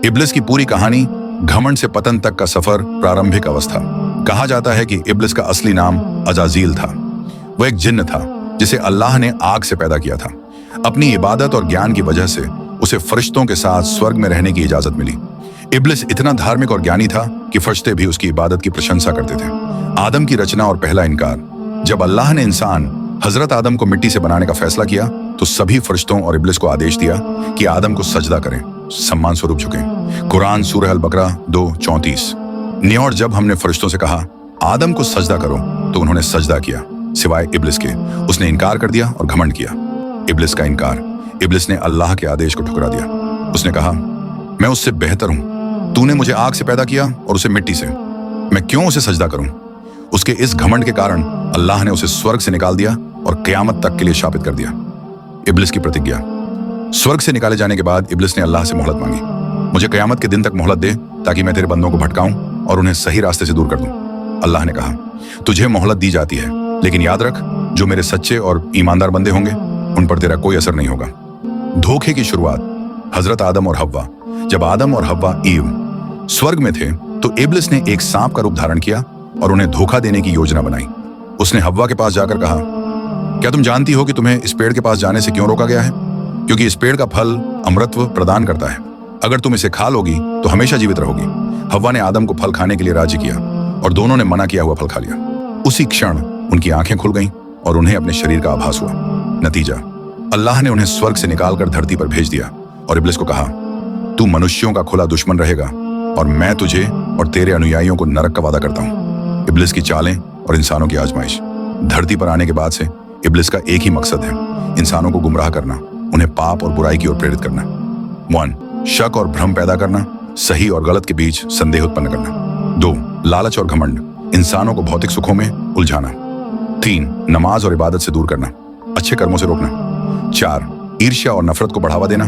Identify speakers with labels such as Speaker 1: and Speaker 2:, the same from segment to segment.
Speaker 1: इब्लिस की पूरी कहानी घमंड से पतन तक का सफर प्रारंभिक अवस्था। कहा जाता है कि इब्लिस का असली नाम अजाजील था। वह एक जिन्न था जिसे अल्लाह ने आग से पैदा किया था। अपनी इबादत और ज्ञान की वजह से उसे फरिश्तों के साथ स्वर्ग में रहने की इजाजत मिली। इब्लिस इतना धार्मिक और ज्ञानी था कि फरिश्ते भी उसकी इबादत की प्रशंसा करते थे। आदम की रचना और पहला इनकार। जब अल्लाह ने इंसान हजरत आदम को मिट्टी से बनाने का फैसला किया तो सभी फरिश्तों और इब्लिस को आदेश दिया कि आदम को सजदा करें, सम्मान स्वरूप झुकें। कुरान सूरह अल-बकरा 2:34। और जब हमने फरिश्तों से कहा आदम को सजदा करो तो उन्होंने सजदा किया सिवाय इब्लिस के। उसने इनकार कर दिया और घमंड किया। इब्लिस का इनकार। इब्लिस ने अल्लाह के आदेश को ठुकरा दिया। उसने कहा मैं उससे बेहतर हूं। तूने मुझे आग से पैदा किया और उसे मिट्टी से। मैं क्यों उसे सजदा करूं? उसके इस घमंड के कारण अल्लाह ने उसे स्वर्ग से निकाल दिया और क़यामत तक के लिए शापित कर दिया। इब्लिस की प्रतिज्ञा। स्वर्ग से निकाले जाने के बाद इब्लिस ने अल्लाह से मोहलत मांगी। मुझे क़यामत के दिन तक मोहलत दे ताकि मैं तेरे बंदों को भटकाऊं और उन्हें सही रास्ते से दूर कर दूं। अल्लाह ने कहा तुझे मोहलत दी जाती है, लेकिन याद रख जो मेरे सच्चे और ईमानदार बंदे होंगे उन पर तेरा कोई असर नहीं होगा। धोखे की शुरुआत। हजरत आदम और हव्वा। जब आदम और हव्वा ईव स्वर्ग में थे तो इब्लिस ने एक सांप का रूप धारण किया और उन्हें धोखा देने की योजना बनाई। उसने हव्वा के पास जाकर कहा क्या तुम जानती हो कि तुम्हें इस पेड़ के पास जाने से क्यों रोका गया है? क्योंकि इस पेड़ का फल अमृतत्व प्रदान करता है। अगर तुम इसे खा लोगी तो हमेशा जीवित रहोगी। हव्वा ने आदम को फल खाने के लिए राजी किया और दोनों ने मना किया हुआ फल खा लिया। उसी क्षण उनकी आंखें खुल गईं और उन्हें अपने शरीर का आभास हुआ। नतीजा, अल्लाह ने उन्हें स्वर्ग से निकालकर धरती पर भेज दिया और इब्लिस को कहा तू मनुष्यों का खुला दुश्मन रहेगा और मैं तुझे और तेरे अनुयायियों को नरक का वादा करता हूं। इब्लिस की चालें और इंसानों की आजमाइश। धरती पर आने के बाद से इब्लिस का एक ही मकसद है, इंसानों को गुमराह करना, उन्हें पाप और बुराई की ओर प्रेरित करना। 1. शक और भ्रम पैदा करना, सही और गलत के बीच संदेह उत्पन्न करना। 2. लालच और घमंड, इंसानों को भौतिक सुखों में उलझाना। 3. नमाज और इबादत से दूर करना, अच्छे कर्मों से रोकना। 4. ईर्ष्या और नफरत को बढ़ावा देना,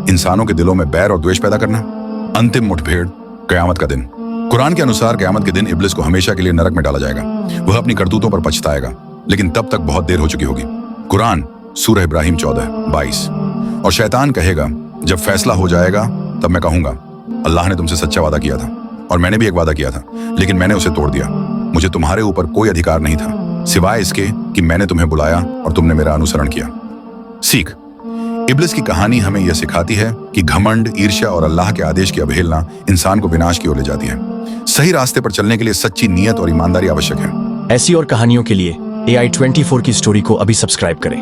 Speaker 1: इंसानों के दिलों में बैर और द्वेष पैदा करना। अंतिम मुठभेड़, क़यामत का दिन। कुरान के अनुसार क़यामत के दिन इब्लिस को हमेशा के लिए नरक में डाला जाएगा। वह अपनी करतूतों पर पछताएगा, लेकिन तब तक बहुत देर हो चुकी होगी। कुरान सूरह इब्राहिम 14:22। और शैतान कहेगा जब फैसला हो जाएगा तब मैं कहूंगा अल्लाह ने तुमसे सच्चा वादा किया था और मैंने भी एक वादा किया था, लेकिन मैंने उसे तोड़ दिया। मुझे तुम्हारे ऊपर कोई अधिकार नहीं था सिवाय इसके कि मैंने तुम्हें बुलाया और तुमने मेरा अनुसरण किया। सीख। इब्लिस की कहानी हमें यह सिखाती है कि घमंड, ईर्ष्या और अल्लाह के आदेश की अवहेलना इंसान को विनाश की ओर ले जाती है। सही रास्ते पर चलने के लिए सच्ची नीयत और ईमानदारी आवश्यक है।
Speaker 2: ऐसी और कहानियों के लिए AI24 की स्टोरी को अभी सब्सक्राइब करें।